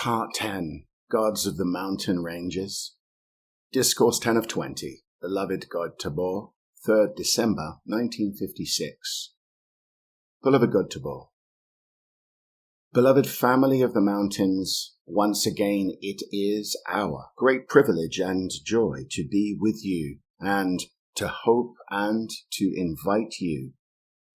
Part 10, Gods of the Mountain Ranges. Discourse 10 of 20, Beloved God Tabor, 3rd December 1956. Beloved God Tabor. Beloved family of the mountains, once again it is our great privilege and joy to be with you and to hope and to invite you,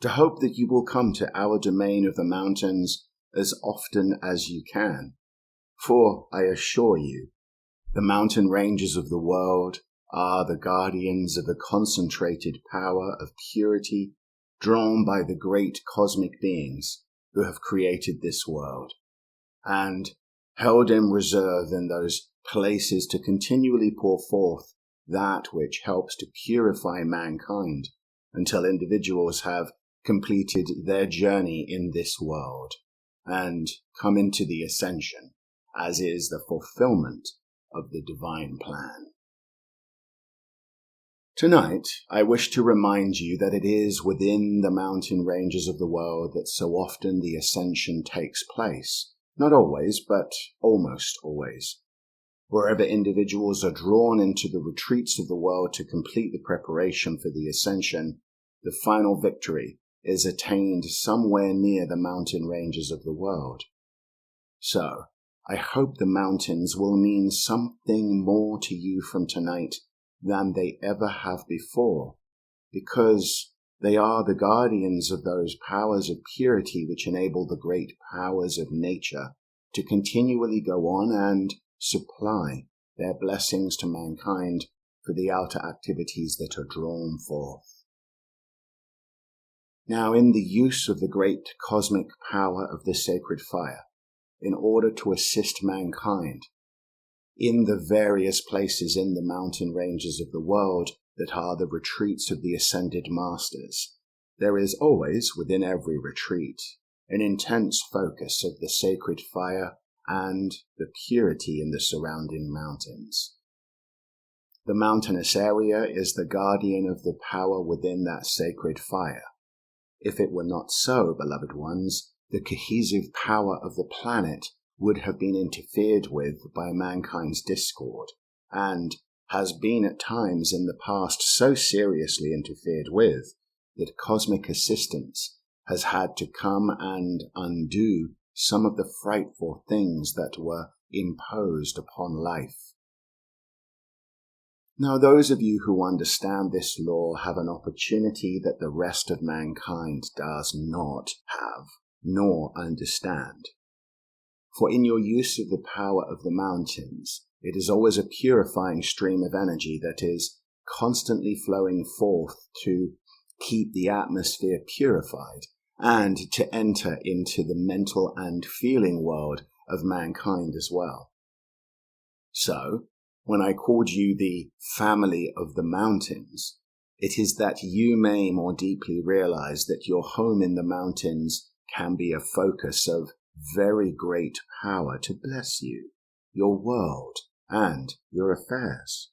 to hope that you will come to our domain of the mountains as often as you can. For I assure you, the mountain ranges of the world are the guardians of the concentrated power of purity drawn by the great cosmic beings who have created this world, and held in reserve in those places to continually pour forth that which helps to purify mankind until individuals have completed their journey in this world and come into the ascension, as is the fulfillment of the divine plan. Tonight, I wish to remind you that it is within the mountain ranges of the world that so often the ascension takes place. Not always, but almost always. Wherever individuals are drawn into the retreats of the world to complete the preparation for the ascension, the final victory is attained somewhere near the mountain ranges of the world. So, I hope the mountains will mean something more to you from tonight than they ever have before, because they are the guardians of those powers of purity which enable the great powers of nature to continually go on and supply their blessings to mankind for the outer activities that are drawn forth. Now, in the use of the great cosmic power of the sacred fire, in order to assist mankind in the various places in the mountain ranges of the world that are the retreats of the ascended masters, there is always, within every retreat, an intense focus of the sacred fire and the purity in the surrounding mountains. The mountainous area is the guardian of the power within that sacred fire. If it were not so, beloved ones, the cohesive power of the planet would have been interfered with by mankind's discord, and has been at times in the past so seriously interfered with that cosmic assistance has had to come and undo some of the frightful things that were imposed upon life. Now, those of you who understand this law have an opportunity that the rest of mankind does not have, nor understand. For in your use of the power of the mountains, it is always a purifying stream of energy that is constantly flowing forth to keep the atmosphere purified and to enter into the mental and feeling world of mankind as well. So, when I called you the family of the mountains, it is that you may more deeply realize that your home in the mountains can be a focus of very great power to bless you, your world, and your affairs.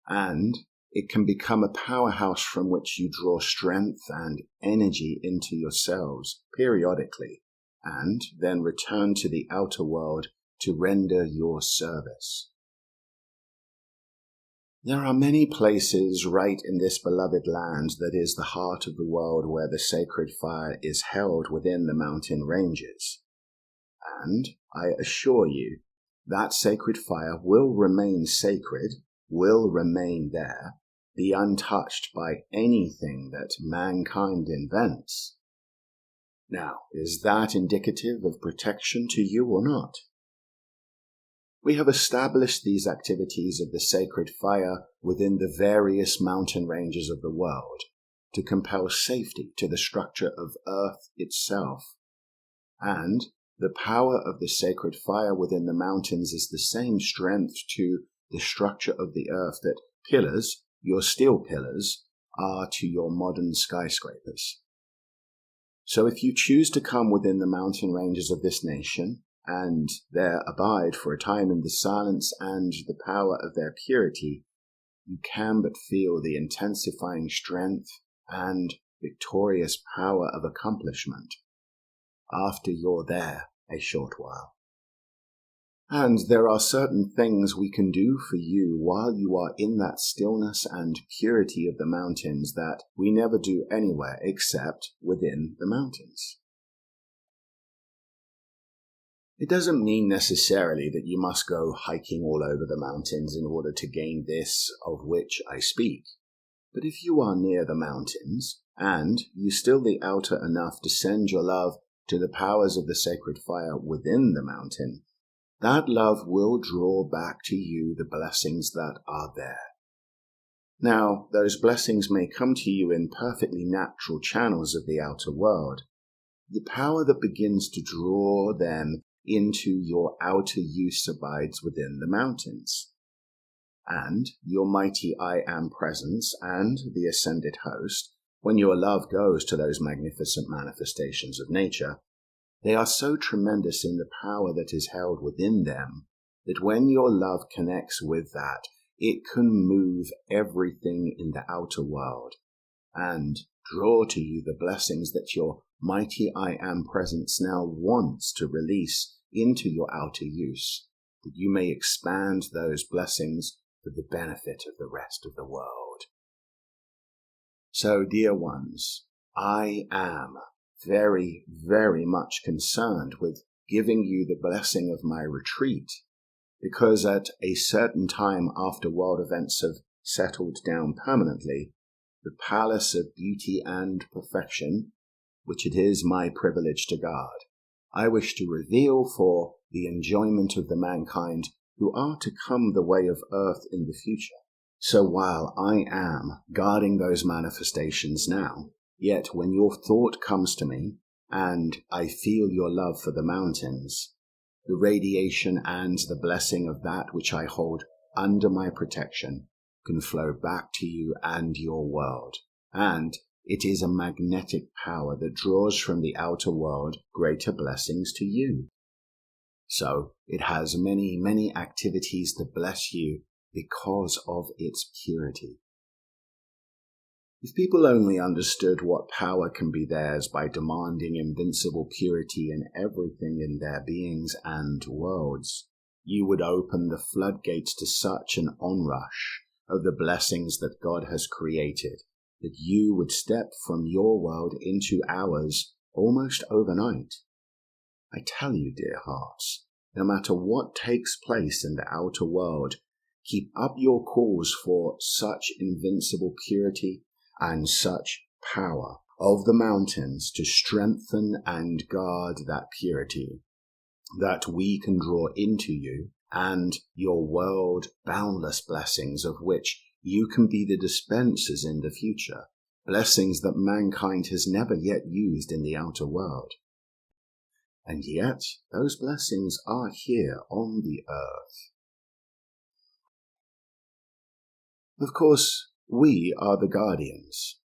And it can become a powerhouse from which you draw strength and energy into yourselves periodically, and then return to the outer world to render your service. There are many places right in this beloved land that is the heart of the world where the sacred fire is held within the mountain ranges. And I assure you, that sacred fire will remain sacred, will remain there, be untouched by anything that mankind invents. Now, is that indicative of protection to you or not? We have established these activities of the sacred fire within the various mountain ranges of the world to compel safety to the structure of Earth itself. And the power of the sacred fire within the mountains is the same strength to the structure of the Earth that pillars, your steel pillars, are to your modern skyscrapers. So if you choose to come within the mountain ranges of this nation, and there abide for a time in the silence and the power of their purity, you can but feel the intensifying strength and victorious power of accomplishment after you're there a short while. And there are certain things we can do for you while you are in that stillness and purity of the mountains that we never do anywhere except within the mountains. It doesn't mean necessarily that you must go hiking all over the mountains in order to gain this of which I speak. But if you are near the mountains, and you still the outer enough to send your love to the powers of the sacred fire within the mountain, that love will draw back to you the blessings that are there. Now, those blessings may come to you in perfectly natural channels of the outer world. The power that begins to draw them into your outer use abides within the mountains. And your mighty I Am presence and the ascended host, when your love goes to those magnificent manifestations of nature, they are so tremendous in the power that is held within them that when your love connects with that, it can move everything in the outer world and draw to you the blessings that your mighty I Am presence now wants to release into your outer use, that you may expand those blessings for the benefit of the rest of the world. So, dear ones, I am very, very much concerned with giving you the blessing of my retreat, because at a certain time after world events have settled down permanently, the palace of beauty and perfection, which it is my privilege to guard, I wish to reveal for the enjoyment of the mankind who are to come the way of earth in the future. So while I am guarding those manifestations now, yet when your thought comes to me, and I feel your love for the mountains, the radiation and the blessing of that which I hold under my protection can flow back to you and your world, and it is a magnetic power that draws from the outer world greater blessings to you. So it has many, many activities to bless you because of its purity. If people only understood what power can be theirs by demanding invincible purity in everything in their beings and worlds, you would open the floodgates to such an onrush of the blessings that God has created, that you would step from your world into ours almost overnight. I tell you, dear hearts, no matter what takes place in the outer world, keep up your cause for such invincible purity and such power of the mountains to strengthen and guard that purity, that we can draw into you and your world boundless blessings of which you can be the dispensers in the future, blessings that mankind has never yet used in the outer world. And yet, those blessings are here on the earth. Of course, we are the guardians.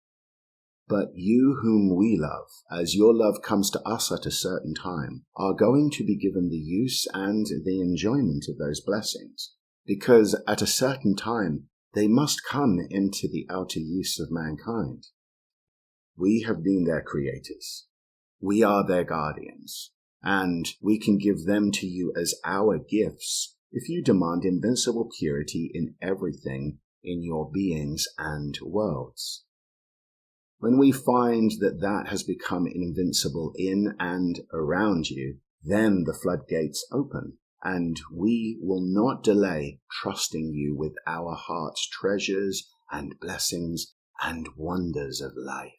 But you whom we love, as your love comes to us at a certain time, are going to be given the use and the enjoyment of those blessings, because at a certain time they must come into the outer use of mankind. We have been their creators. We are their guardians, and we can give them to you as our gifts if you demand invincible purity in everything in your beings and worlds. When we find that that has become invincible in and around you, then the floodgates open, and we will not delay trusting you with our heart's treasures and blessings and wonders of life.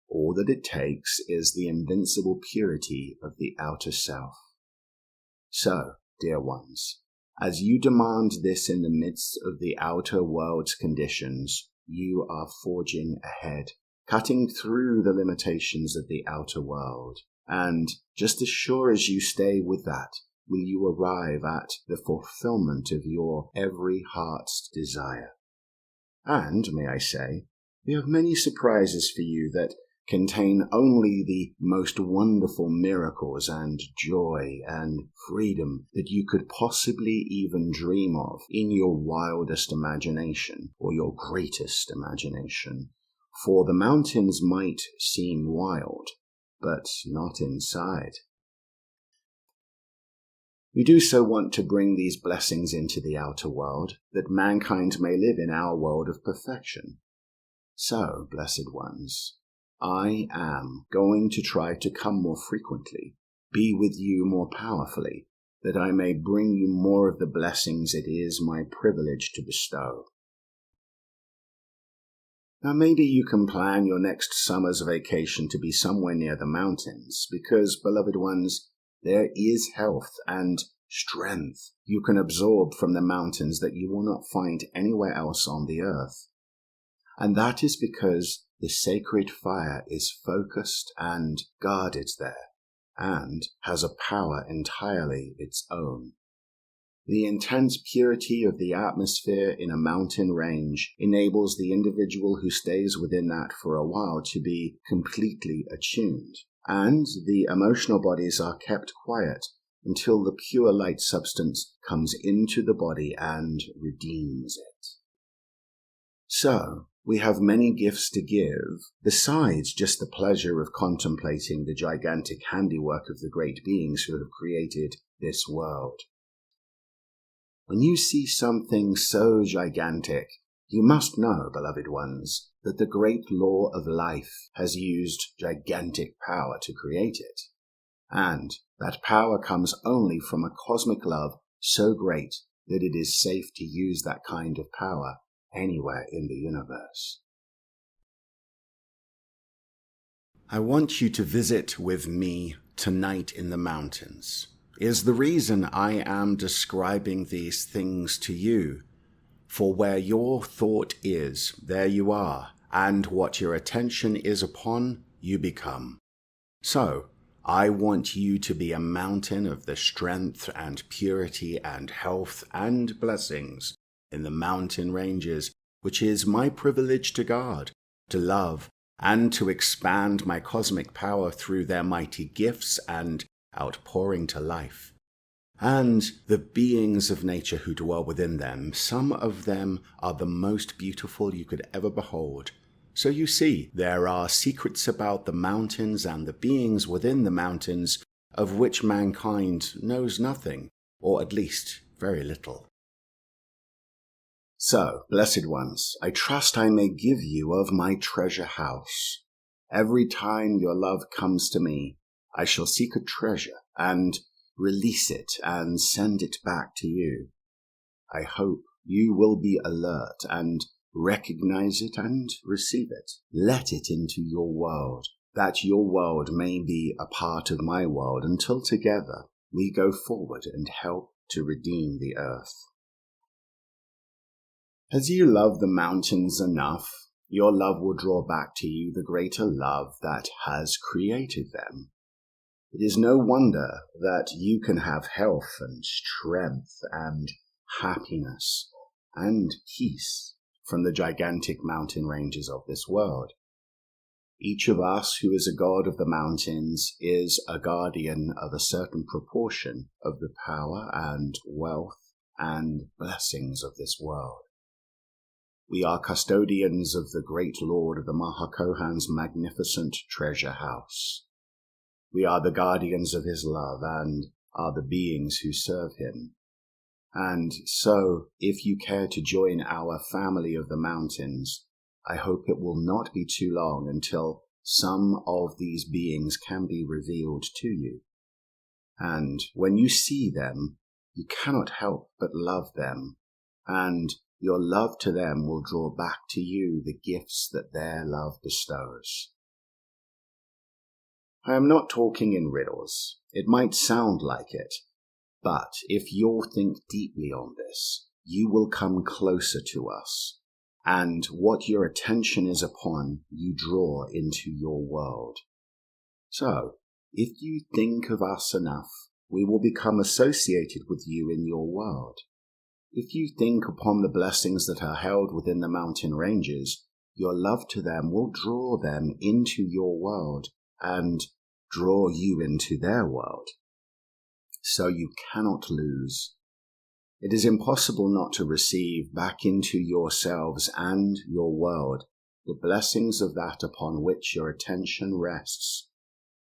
All that it takes is the invincible purity of the outer self. So, dear ones, as you demand this in the midst of the outer world's conditions, you are forging ahead, cutting through the limitations of the outer world, and just as sure as you stay with that, will you arrive at the fulfillment of your every heart's desire. And, may I say, we have many surprises for you that contain only the most wonderful miracles and joy and freedom that you could possibly even dream of in your wildest imagination or your greatest imagination. For the mountains might seem wild, but not inside. We do so want to bring these blessings into the outer world, that mankind may live in our world of perfection. So, blessed ones, I am going to try to come more frequently, be with you more powerfully, that I may bring you more of the blessings it is my privilege to bestow. Now maybe you can plan your next summer's vacation to be somewhere near the mountains, because, beloved ones, there is health and strength you can absorb from the mountains that you will not find anywhere else on the earth. And that is because the sacred fire is focused and guarded there, and has a power entirely its own. The intense purity of the atmosphere in a mountain range enables the individual who stays within that for a while to be completely attuned, and the emotional bodies are kept quiet until the pure light substance comes into the body and redeems it. So, we have many gifts to give, besides just the pleasure of contemplating the gigantic handiwork of the great beings who have created this world. When you see something so gigantic, you must know, beloved ones, that the great law of life has used gigantic power to create it, and that power comes only from a cosmic love so great that it is safe to use that kind of power anywhere in the universe. I want you to visit with me tonight in the mountains. Is the reason I am describing these things to you. For where your thought is, there you are, and what your attention is upon, you become. So, I want you to be a mountain of the strength and purity and health and blessings in the mountain ranges, which is my privilege to guard, to love, and to expand my cosmic power through their mighty gifts and outpouring to life. And the beings of nature who dwell within them, some of them are the most beautiful you could ever behold. So you see, there are secrets about the mountains and the beings within the mountains of which mankind knows nothing, or at least very little. So, blessed ones, I trust I may give you of my treasure house. Every time your love comes to me, I shall seek a treasure and release it and send it back to you. I hope you will be alert and recognize it and receive it. Let it into your world, that your world may be a part of my world until together we go forward and help to redeem the earth. As you love the mountains enough, your love will draw back to you the greater love that has created them. It is no wonder that you can have health and strength and happiness and peace from the gigantic mountain ranges of this world. Each of us who is a god of the mountains is a guardian of a certain proportion of the power and wealth and blessings of this world. We are custodians of the great Lord of the Mahakohan's magnificent treasure house. We are the guardians of his love and are the beings who serve him. And so, if you care to join our family of the mountains, I hope it will not be too long until some of these beings can be revealed to you. And when you see them, you cannot help but love them, and your love to them will draw back to you the gifts that their love bestows. I am not talking in riddles. It might sound like it, but if you'll think deeply on this, you will come closer to us, and what your attention is upon, you draw into your world. So, if you think of us enough, we will become associated with you in your world. If you think upon the blessings that are held within the mountain ranges, your love to them will draw them into your world and draw you into their world. So you cannot lose. It is impossible not to receive back into yourselves and your world the blessings of that upon which your attention rests.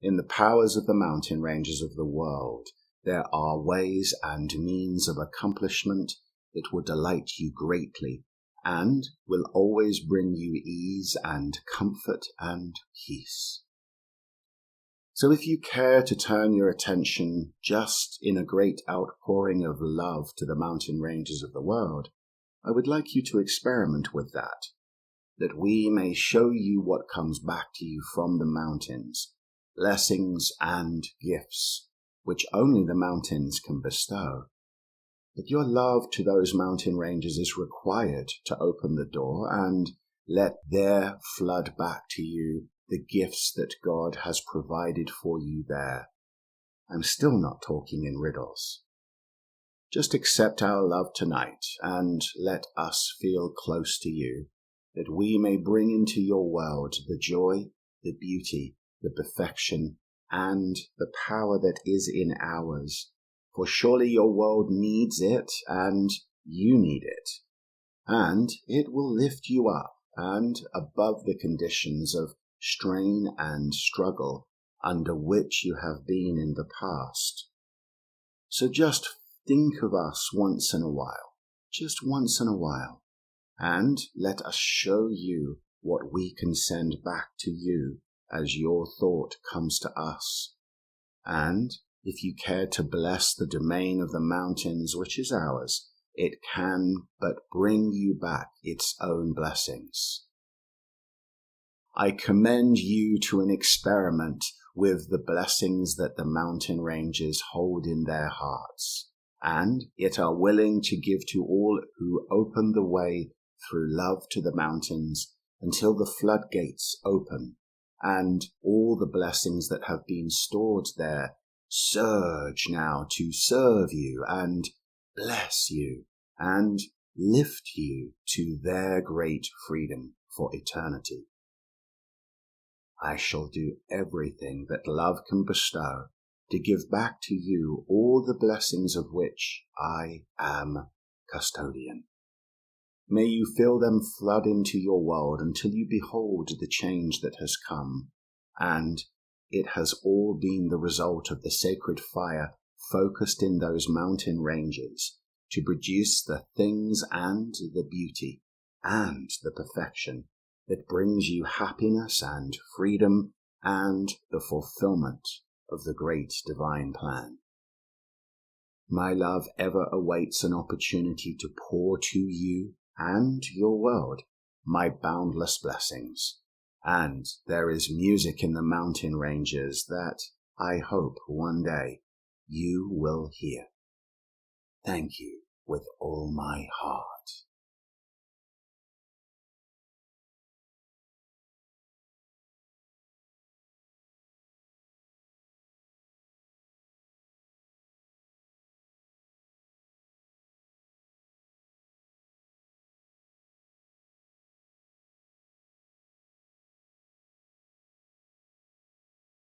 In the powers of the mountain ranges of the world, there are ways and means of accomplishment that will delight you greatly and will always bring you ease and comfort and peace. So if you care to turn your attention just in a great outpouring of love to the mountain ranges of the world, I would like you to experiment with that we may show you what comes back to you from the mountains, blessings and gifts, which only the mountains can bestow. That your love to those mountain ranges is required to open the door and let there flood back to you the gifts that God has provided for you there. I'm still not talking in riddles. Just accept our love tonight and let us feel close to you, that we may bring into your world the joy, the beauty, the perfection, and the power that is in ours. For surely your world needs it, and you need it. And it will lift you up and above the conditions of strain and struggle under which you have been in the past. So just think of us once in a while, just once in a while, and let us show you what we can send back to you as your thought comes to us. And if you care to bless the domain of the mountains, which is ours, it can but bring you back its own blessings. I commend you to an experiment with the blessings that the mountain ranges hold in their hearts, and yet are willing to give to all who open the way through love to the mountains until the floodgates open, and all the blessings that have been stored there surge now to serve you and bless you and lift you to their great freedom for eternity. I shall do everything that love can bestow to give back to you all the blessings of which I am custodian. May you feel them flood into your world until you behold the change that has come, and it has all been the result of the sacred fire focused in those mountain ranges to produce the things and the beauty and the perfection that brings you happiness and freedom and the fulfillment of the great divine plan. My love ever awaits an opportunity to pour to you and your world my boundless blessings, and there is music in the mountain ranges that I hope one day you will hear. Thank you with all my heart.